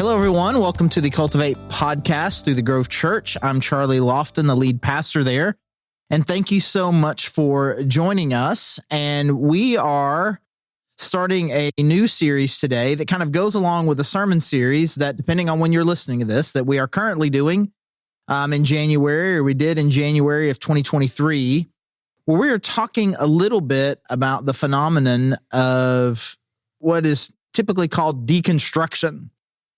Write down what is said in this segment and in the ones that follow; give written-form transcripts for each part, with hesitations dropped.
Hello, everyone. Welcome to the Cultivate podcast through the Grove Church. I'm Charlie Lofton, the lead pastor there. And thank you so much for joining us. And we are starting a new series today that kind of goes along with a sermon series that, depending on when you're listening to this, that we are currently doing in January, or we did in January of 2023, where we are talking a little bit about the phenomenon of what is typically called deconstruction.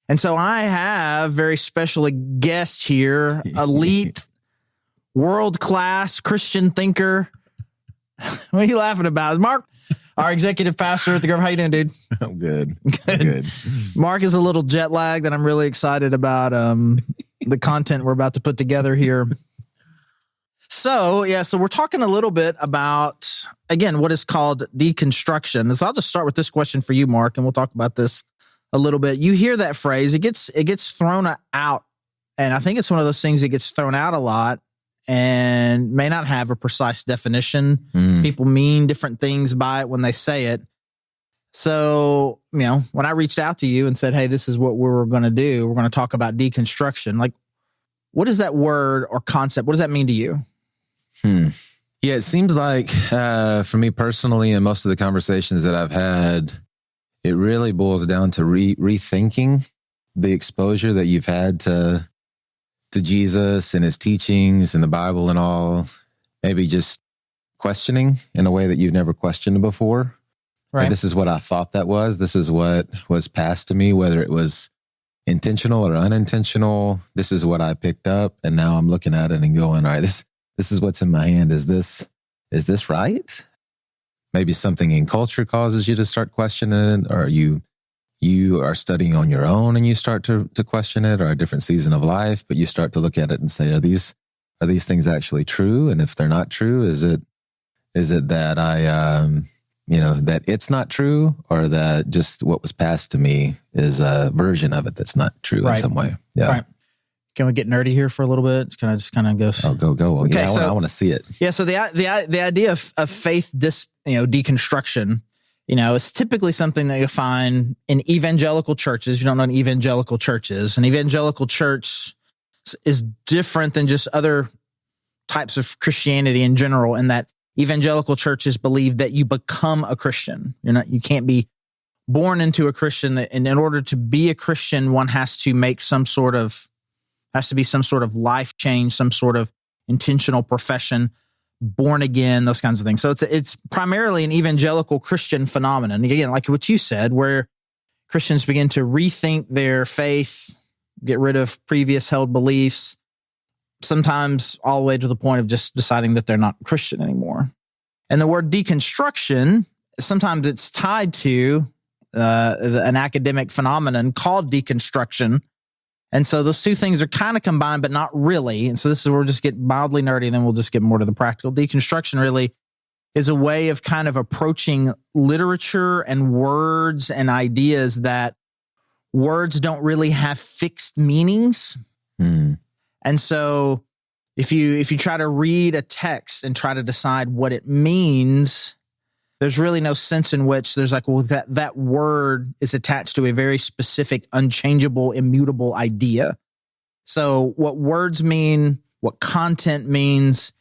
And so I have very special guest here, elite, world-class Christian thinker. What are you laughing about? Mark, our executive pastor at the Grove. How you doing, dude? I'm good. Good. Mark is a little jet lagged, and I'm really excited about the content we're about to put together here. So we're talking a little bit about, again, what is called deconstruction. So I'll just start with this question for you, Mark, and we'll talk about this a little bit. You hear that phrase, it gets thrown out. And I think it's one of those things that gets thrown out a lot and may not have a precise definition. People mean different things by it when they say it. So, when I reached out to you and said, hey, this is what we're going to do, we're going to talk about deconstruction. Like, what is that word or concept? What does that mean to you? Yeah, it seems like for me personally, and most of the conversations that I've had, it really boils down to rethinking the exposure that you've had to Jesus and his teachings and the Bible and all. Maybe just questioning in a way that you've never questioned before. Right. And this is what I thought that was. This is what was passed to me, whether it was intentional or unintentional. This is what I picked up, and now I'm looking at it and going, all right, this is what's in my hand. Is this right? Maybe something in culture causes you to start questioning it, or you are studying on your own and you start to question it, or a different season of life, but you start to look at it and say, are these things actually true? And if they're not true, is it that that it's not true, or that just what was passed to me is a version of it that's not true in some way? Yeah. Right. Can we get nerdy here for a little bit? Can I just kind of go? Oh, go. Okay, yeah, I want to see it. Yeah. So the idea of faith deconstruction, is typically something that you find in evangelical churches. You don't know what an evangelical church is. An evangelical church is different than just other types of Christianity in general, in that evangelical churches believe that you become a Christian. You can't be born into a Christian. And in order to be a Christian, one has to make some sort of life change, some sort of intentional profession, born again, those kinds of things. So it's primarily an evangelical Christian phenomenon. Again, like what you said, where Christians begin to rethink their faith, get rid of previous held beliefs, sometimes all the way to the point of just deciding that they're not Christian anymore. And the word deconstruction, sometimes it's tied to an academic phenomenon called deconstruction. And so those two things are kind of combined, but not really. And so this is where we'll just get mildly nerdy, and then we'll just get more to the practical. Deconstruction really is a way of kind of approaching literature and words and ideas that words don't really have fixed meanings. And so if you try to read a text and try to decide what it means, there's really no sense in which there's like, well, that word is attached to a very specific, unchangeable, immutable idea. So what words mean, what content means,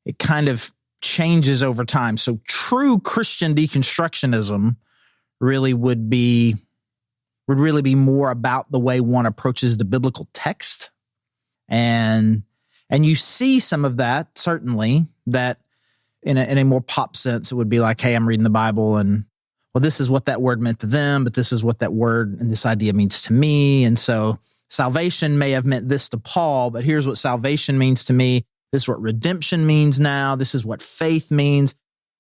it kind of changes over time. So true Christian deconstructionism really would really be more about the way one approaches the biblical text. And you see some of that, certainly, that in a more pop sense, it would be like, hey, I'm reading the Bible, and well, this is what that word meant to them, but this is what that word and this idea means to me. And so salvation may have meant this to Paul, but here's what salvation means to me. This is what redemption means now. This is what faith means.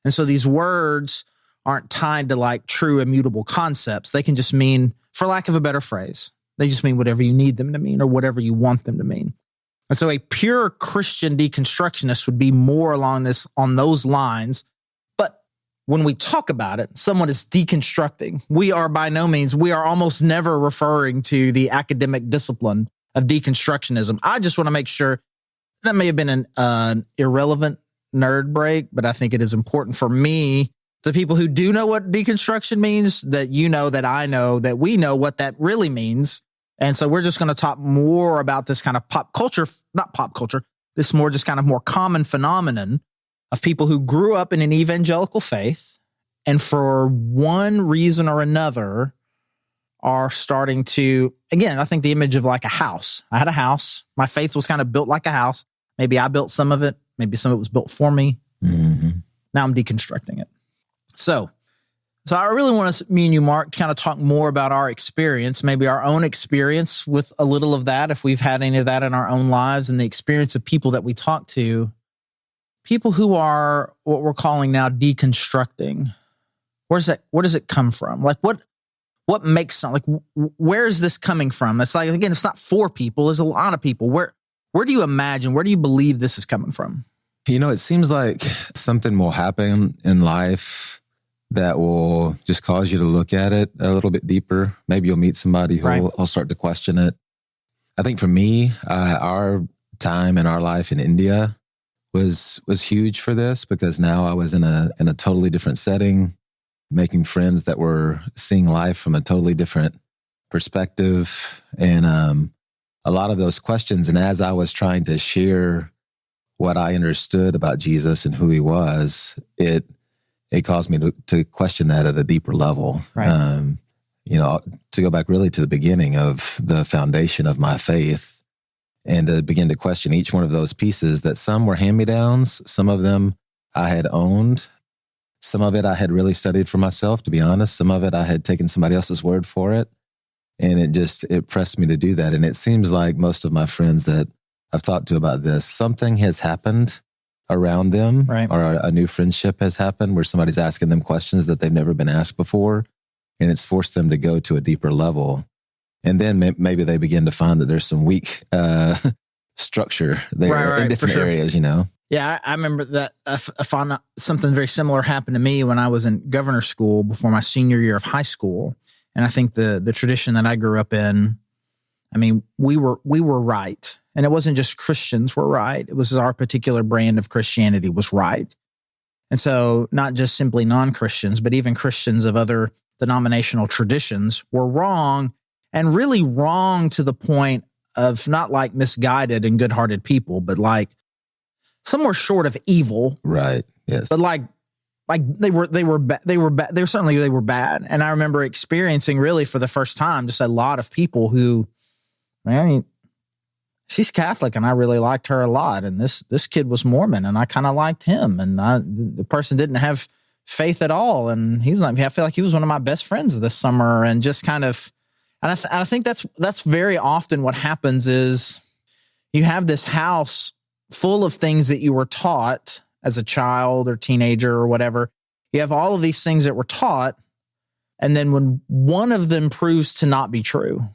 And so these words aren't tied to like true immutable concepts. They can just mean, for lack of a better phrase, they just mean whatever you need them to mean or whatever you want them to mean. And so a pure Christian deconstructionist would be more on those lines. But when we talk about it, someone is deconstructing. We are almost never referring to the academic discipline of deconstructionism. I just want to make sure that may have been an irrelevant nerd break, but I think it is important for me, the people who do know what deconstruction means, that you know, that I know, that we know what that really means. And so we're just going to talk more about this kind of this more just kind of more common phenomenon of people who grew up in an evangelical faith and for one reason or another are starting to, again, I think the image of like a house. I had a house. My faith was kind of built like a house. Maybe I built some of it. Maybe some of it was built for me. Mm-hmm. Now I'm deconstructing it. So I really want me and you, Mark, to kind of talk more about our experience, maybe our own experience with a little of that, if we've had any of that in our own lives, and the experience of people that we talk to, people who are what we're calling now deconstructing. Where does it come from? Like what makes something, like where is this coming from? It's like, again, it's not for people. There's a lot of people. Where do you imagine, where do you believe this is coming from? It seems like something will happen in life that will just cause you to look at it a little bit deeper. Maybe you'll meet somebody who'll start to question it. I think for me, our time in our life in India was huge for this, because now I was in a totally different setting, making friends that were seeing life from a totally different perspective. And a lot of those questions, and as I was trying to share what I understood about Jesus and who he was, it caused me to question that at a deeper level. Right. To go back really to the beginning of the foundation of my faith and to begin to question each one of those pieces, that some were hand-me-downs, some of them I had owned, some of it I had really studied for myself, to be honest. Some of it I had taken somebody else's word for it. And it pressed me to do that. And it seems like most of my friends that I've talked to about this, something has happened around them, right, or a new friendship has happened where somebody's asking them questions that they've never been asked before. And it's forced them to go to a deeper level. And then maybe they begin to find that there's some weak structure there in different areas, Yeah, I remember that. I found something very similar happened to me when I was in governor school before my senior year of high school. And I think the tradition that I grew up in, I mean, we were right. And it wasn't just Christians were right. It was our particular brand of Christianity was right. And so not just simply non-Christians, but even Christians of other denominational traditions were wrong, and really wrong to the point of not like misguided and good-hearted people, but like somewhere short of evil. Right. Yes. But like they were bad. And I remember experiencing really for the first time just a lot of people who, she's Catholic and I really liked her a lot. And this kid was Mormon and I kind of liked him. And the person didn't have faith at all. And he's like, I feel like he was one of my best friends this summer. And just kind of, and I think that's very often what happens is you have this house full of things that you were taught as a child or teenager or whatever. You have all of these things that were taught. And then when one of them proves to not be true,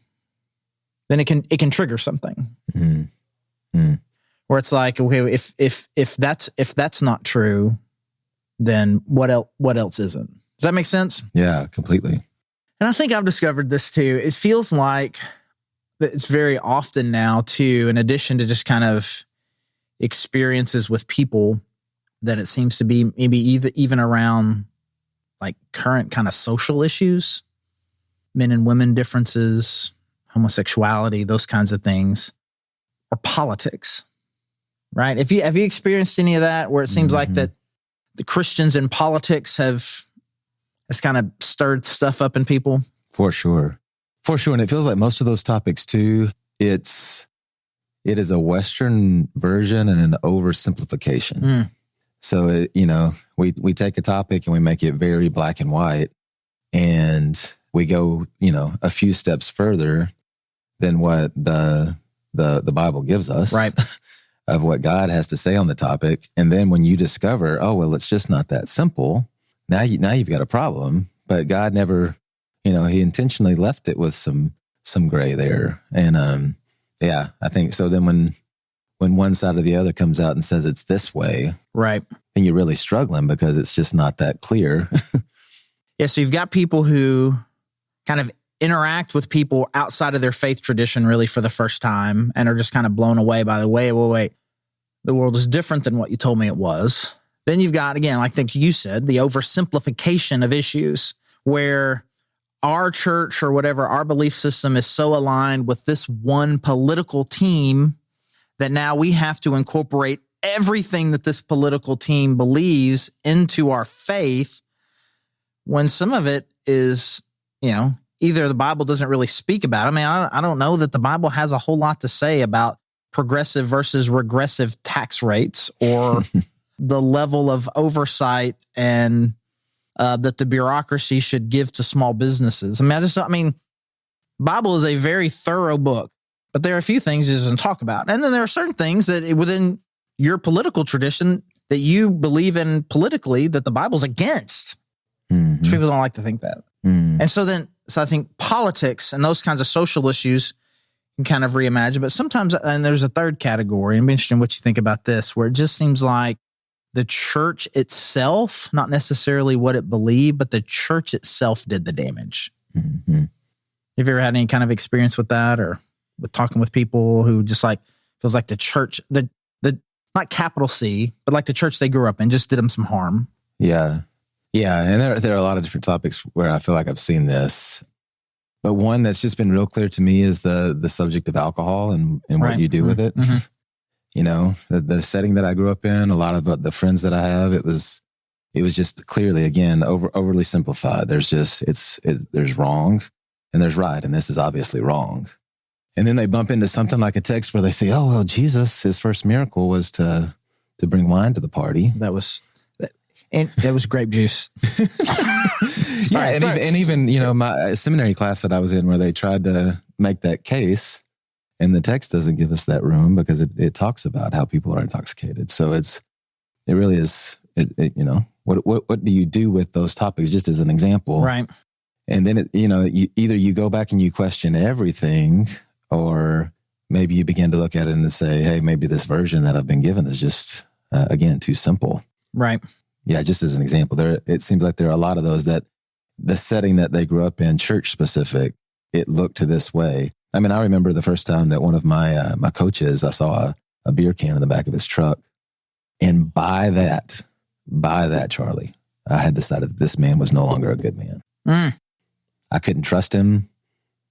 then it can trigger something. Mm-hmm. Mm-hmm. Where it's like, okay, if that's not true, then what else isn't? Does that make sense? Yeah, completely. And I think I've discovered this too. It feels like that it's very often now too, in addition to just kind of experiences with people, that it seems to be maybe even around like current kind of social issues, men and women differences, homosexuality, those kinds of things, or politics, right? Have you experienced any of that where it seems like that the Christians in politics has kind of stirred stuff up in people? For sure. And it feels like most of those topics too, it is a Western version and an oversimplification. So, we take a topic and we make it very black and white, and we go, a few steps further than what the Bible gives us, right, of what God has to say on the topic. And then when you discover, oh, well, it's just not that simple. Now you've got a problem, but God never, he intentionally left it with some gray there. And, I think so. Then when one side or the other comes out and says it's this way, right, then you're really struggling because it's just not that clear. Yeah. So you've got people who kind of interact with people outside of their faith tradition really for the first time and are just kind of blown away by the way, wait, the world is different than what you told me it was. Then you've got, again, I think you said, the oversimplification of issues where our church or whatever, our belief system is so aligned with this one political team that now we have to incorporate everything that this political team believes into our faith, when some of it is, either the Bible doesn't really speak about it. I mean, I don't know that the Bible has a whole lot to say about progressive versus regressive tax rates or the level of oversight and that the bureaucracy should give to small businesses. I mean, Bible is a very thorough book, but there are a few things it doesn't talk about. And then there are certain things that within your political tradition that you believe in politically that the Bible's against. Mm-hmm. Which people don't like to think that. Mm. And so I think politics and those kinds of social issues can kind of reimagine. But sometimes, and there's a third category, and I'm interested in what you think about this, where it just seems like the church itself, not necessarily what it believed, but the church itself did the damage. Mm-hmm. Have you ever had any kind of experience with that, or with talking with people who just like feels like the church, the not capital C, but like the church they grew up in just did them some harm? Yeah. Yeah, and there are a lot of different topics where I feel like I've seen this. But one that's just been real clear to me is the subject of alcohol and what you do with it. Mm-hmm. The setting that I grew up in, a lot of the friends that I have, it was just clearly, again, overly simplified. There's there's wrong and there's right, and this is obviously wrong. And then they bump into something like a text where they say, "Oh, well, Jesus, his first miracle was to bring wine to the party." And that was grape juice. Even my seminary class that I was in, where they tried to make that case, and the text doesn't give us that room because it talks about how people are intoxicated. So it really is. What do you do with those topics? Just as an example, right? And then either you go back and you question everything, or maybe you begin to look at it and say, "Hey, maybe this version that I've been given is just again too simple." Right. Yeah, just as an example, it seems like there are a lot of those that the setting that they grew up in, church specific, it looked to this way. I mean, I remember the first time that one of my coaches, I saw a beer can in the back of his truck, and by that, Charlie, I had decided that this man was no longer a good man. Mm. I couldn't trust him.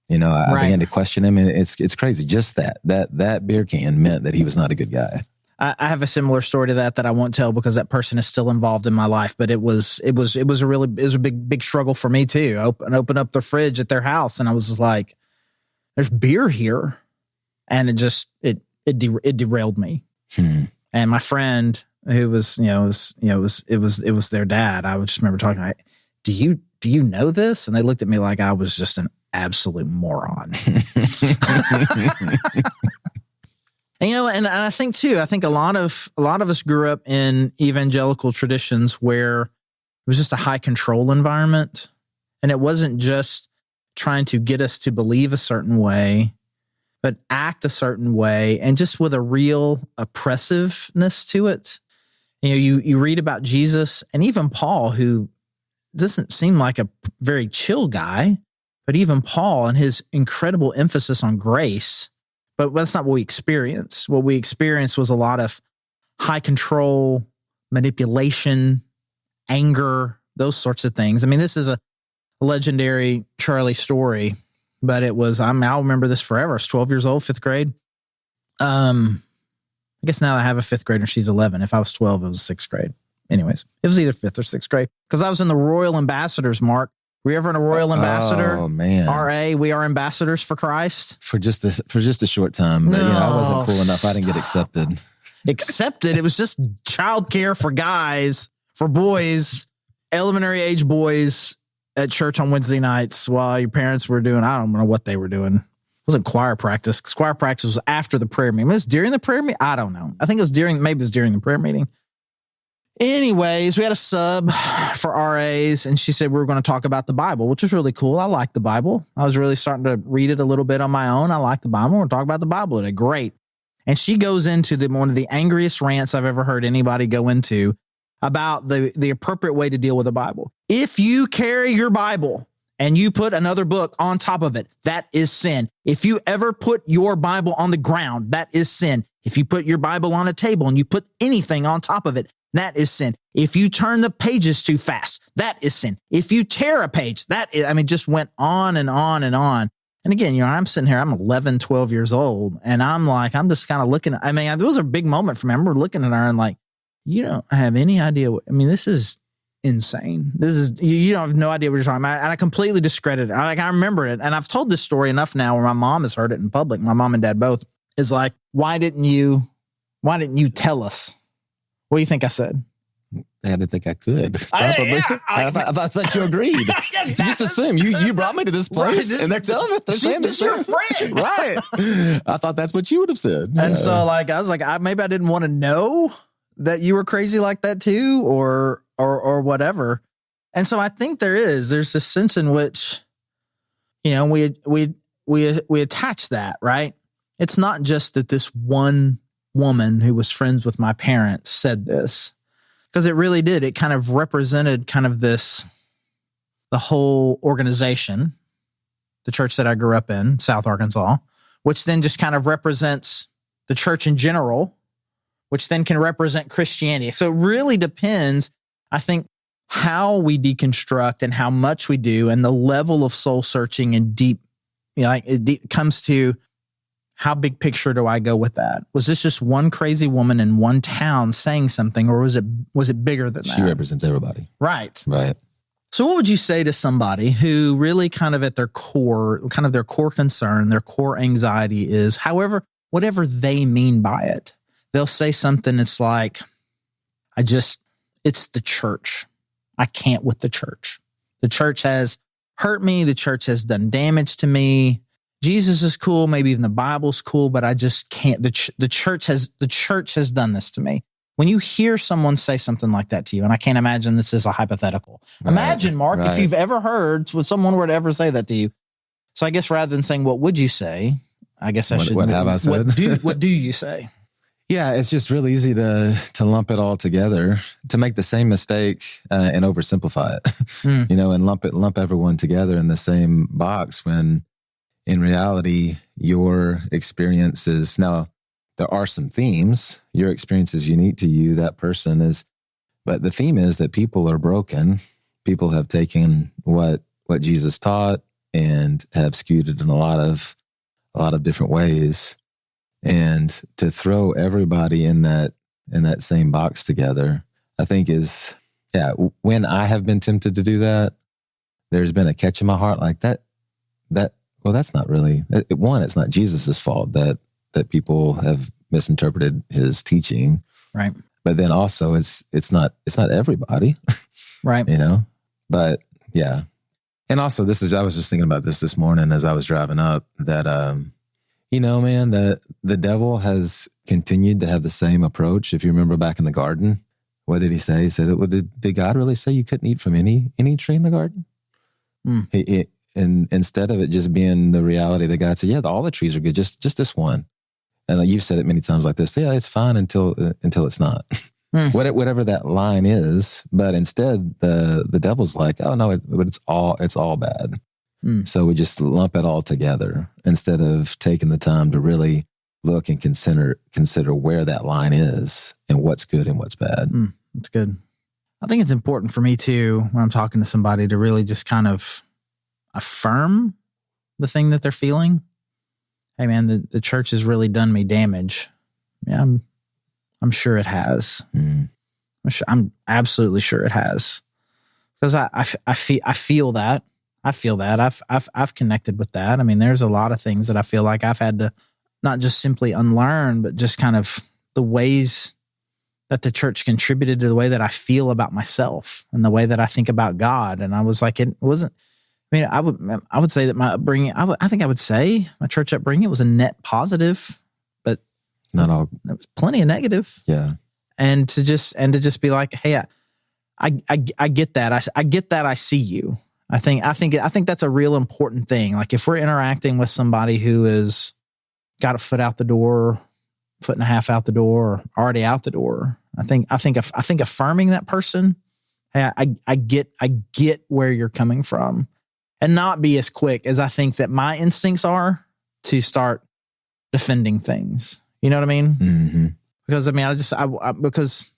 I began to question him, and it's crazy. Just that beer can meant that he was not a good guy. I have a similar story to that I won't tell because that person is still involved in my life. But it was a big struggle for me too. Open up the fridge at their house, and I was just like, "There's beer here," and it derailed me. And my friend, who was it was their dad. I just remember talking like, "Do you know this?" And they looked at me like I was just an absolute moron. And I think too, a lot of us grew up in evangelical traditions where it was just a high control environment. And it wasn't just trying to get us to believe a certain way, but act a certain way, and just with a real oppressiveness to it. You read about Jesus and even Paul, who doesn't seem like a very chill guy, but even Paul and his incredible emphasis on grace. But that's not what we experienced. What we experienced was a lot of high control, manipulation, anger, those sorts of things. I mean, this is a legendary Charlie story, but I'll remember this forever. I was 12 years old, fifth grade. I guess now I have a fifth grader, she's 11. If I was 12, it was sixth grade. Anyways, it was either fifth or sixth grade because I was in the Royal Ambassadors, Mark. Were you ever in a Royal Ambassador? Oh, man. RA, we are ambassadors for Christ. For just a short time. But, I wasn't cool enough. I didn't get accepted. Accepted? It was just childcare for guys, for boys, elementary age boys at church on Wednesday nights while your parents were doing, I don't know what they were doing. It wasn't choir practice. Choir practice was after the prayer meeting. It was during the prayer meeting? I don't know. I think it was during the prayer meeting. Anyways, we had a sub for RAs, and she said we were going to talk about the Bible, which was really cool. I like the Bible. I was really starting to read it a little bit on my own. I like the Bible. We're going to talk about the Bible today. Great. And she goes into one of the angriest rants I've ever heard anybody go into about the appropriate way to deal with the Bible. If you carry your Bible and you put another book on top of it, that is sin. If you ever put your Bible on the ground, that is sin. If you put your Bible on a table and you put anything on top of it, that is sin. If you turn the pages too fast, that is sin. If you tear a page, that is, just went on and on and on. And again, I'm sitting here, I'm 11, 12 years old, and I'm just kind of looking at, it was a big moment for me. I remember looking at her and like, you don't have any idea this is insane. This is, you don't have no idea what you're talking about. And I completely discredited it. I remember it. And I've told this story enough now where my mom has heard it in public. My mom and dad both is like, why didn't you tell us? What do you think I said? I didn't think I could. Probably. I thought you agreed. You just assume you brought me to this place, right, and they're telling me they're saying this. Your friend, right? I thought that's what you would have said. And so, I was like, maybe I didn't want to know that you were crazy like that too, or whatever. And so I think there's this sense in which, we attach that, right? It's not just that this one woman who was friends with my parents said this, because it really did. It kind of represented the whole organization, the church that I grew up in, South Arkansas, which then just kind of represents the church in general, which then can represent Christianity. So it really depends, I think, how we deconstruct and how much we do, and the level of soul searching and deep, it comes to how big picture do I go with that? Was this just one crazy woman in one town saying something, or was it bigger than that? She represents everybody. Right. Right. So what would you say to somebody who really kind of at their core, kind of their core concern, their core anxiety is, whatever they mean by it, they'll say something that's like, it's the church. I can't with the church. The church has hurt me. The church has done damage to me. Jesus is cool. Maybe even the Bible's cool, but I just can't. The church has done this to me. When you hear someone say something like that to you, and I can't imagine this is a hypothetical. Right, imagine, Mark, if you've ever heard when someone were to ever say that to you. So I guess rather than saying, what would you say? I guess I should. What have I said? What do you say? Yeah, it's just really easy to lump it all together, to make the same mistake and oversimplify it, and lump everyone together in the same box, when in reality, your experiences, now there are some themes, your experience is unique to you, that person is, but the theme is that people are broken. People have taken what Jesus taught and have skewed it in a lot of different ways. And to throw everybody in that same box together, I think is, when I have been tempted to do that, there's been a catch in my heart like that, well, that's not really, one, it's not Jesus's fault that people have misinterpreted his teaching. Right. But then also it's not everybody. Right. But yeah. And also I was just thinking about this morning as I was driving up, that, man, the devil has continued to have the same approach. If you remember back in the garden, what did he say? He said, did God really say you couldn't eat from any tree in the garden? And instead of it just being the reality that God said, all the trees are good, just this one. And you've said it many times like this, it's fine until it's not. Whatever that line is. But instead, the devil's like, oh no, but it's all bad. So we just lump it all together instead of taking the time to really look and consider where that line is and what's good and what's bad. That's good. I think it's important for me too, when I'm talking to somebody, to really just kind of affirm the thing that they're feeling. Hey man, the church has really done me damage. Yeah, I'm sure it has. I'm absolutely sure it has, because I feel that. I feel that. I've connected with that. There's a lot of things that I feel like I've had to not just simply unlearn, but just kind of the ways that the church contributed to the way that I feel about myself and the way that I think about God. And I was like, it wasn't. I would say that my upbringing, I think I would say my church upbringing was a net positive, but not all. There was plenty of negative. Yeah. And to just be like, hey, I get that. I get that. I see you. I think that's a real important thing. Like if we're interacting with somebody who is got a foot out the door, foot and a half out the door, or already out the door, I think affirming that person, hey, I get where you're coming from, and not be as quick as I think that my instincts are to start defending things. You know what I mean? Mm-hmm. Because I mean, because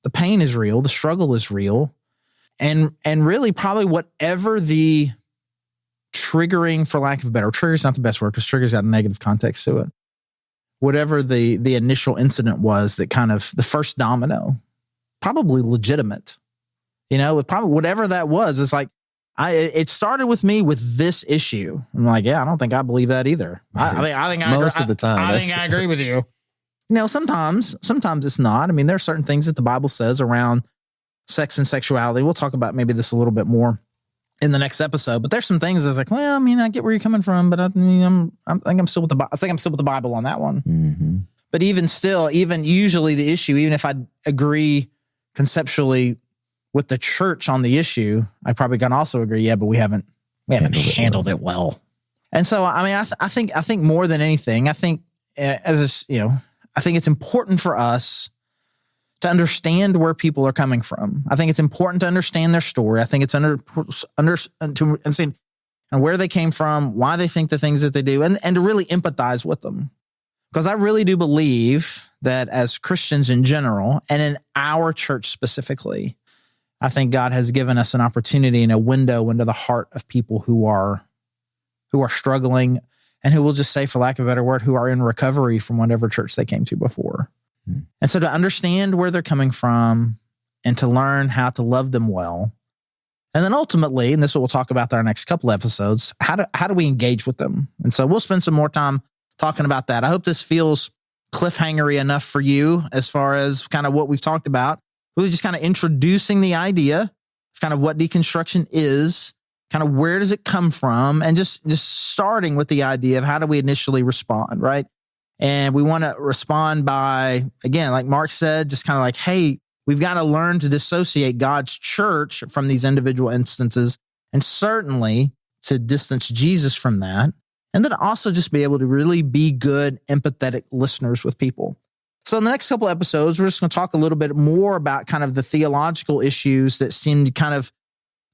the pain is real, the struggle is real, and really probably whatever the triggering, for lack of a better, trigger is not the best word because trigger's got a negative context to it. Whatever the initial incident was that kind of the first domino, probably legitimate, probably whatever that was. It's like, it started with me with this issue. I'm like, yeah, I don't think I believe that either. I think most of the time, I think I agree with you. Sometimes it's not. I mean, there are certain things that the Bible says around sex and sexuality. We'll talk about maybe this a little bit more in the next episode, but there's some things that's like, well, I mean, I get where you're coming from, but I think I'm still with the Bible on that one. Mm-hmm. But even still, even usually the issue, even if I agree conceptually with the church on the issue, I probably can also agree, yeah, but we haven't handled it well. And so, I mean, I think more than anything, I think I think it's important for us to understand where people are coming from. I think it's important to understand their story. I think it's to understand where they came from, why they think the things that they do, and to really empathize with them. Because I really do believe that as Christians in general, and in our church specifically, I think God has given us an opportunity and a window into the heart of people who are struggling, and who will just say, for lack of a better word, who are in recovery from whatever church they came to before. And so to understand where they're coming from and to learn how to love them well. And then ultimately, and this is what we'll talk about in our next couple episodes, how do we engage with them? And so we'll spend some more time talking about that. I hope this feels cliffhangery enough for you as far as kind of what we've talked about. Really just kind of introducing the idea of kind of what deconstruction is, kind of where does it come from, and just starting with the idea of how do we initially respond, right? And we want to respond by, again, like Mark said, just kind of like, hey, we've got to learn to dissociate God's church from these individual instances, and certainly to distance Jesus from that. And then also just be able to really be good, empathetic listeners with people. So in the next couple episodes, we're just going to talk a little bit more about kind of the theological issues that seem to kind of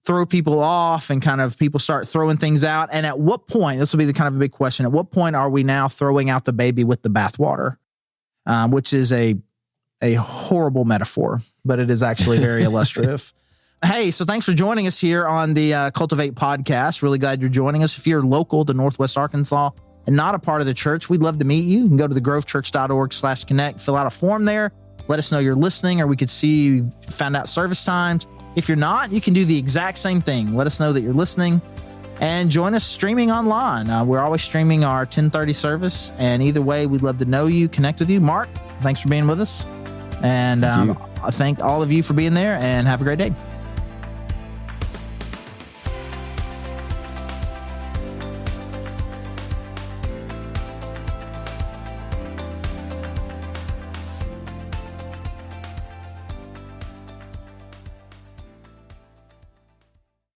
throw people off, and kind of people start throwing things out. And at what point, this will be the kind of a big question, at what point are we now throwing out the baby with the bathwater? Which is a horrible metaphor, but it is actually very illustrative. Hey, so thanks for joining us here on the Cultivate podcast. Really glad you're joining us. If you're local to Northwest Arkansas and not a part of the church, we'd love to meet you. You can go to thegrovechurch.org/connect, fill out a form there. Let us know you're listening, or we could see you found out service times. If you're not, you can do the exact same thing. Let us know that you're listening and join us streaming online. We're always streaming our 10:30 service. And either way, we'd love to know you, connect with you. Mark, thanks for being with us. And I thank all of you for being there, and have a great day.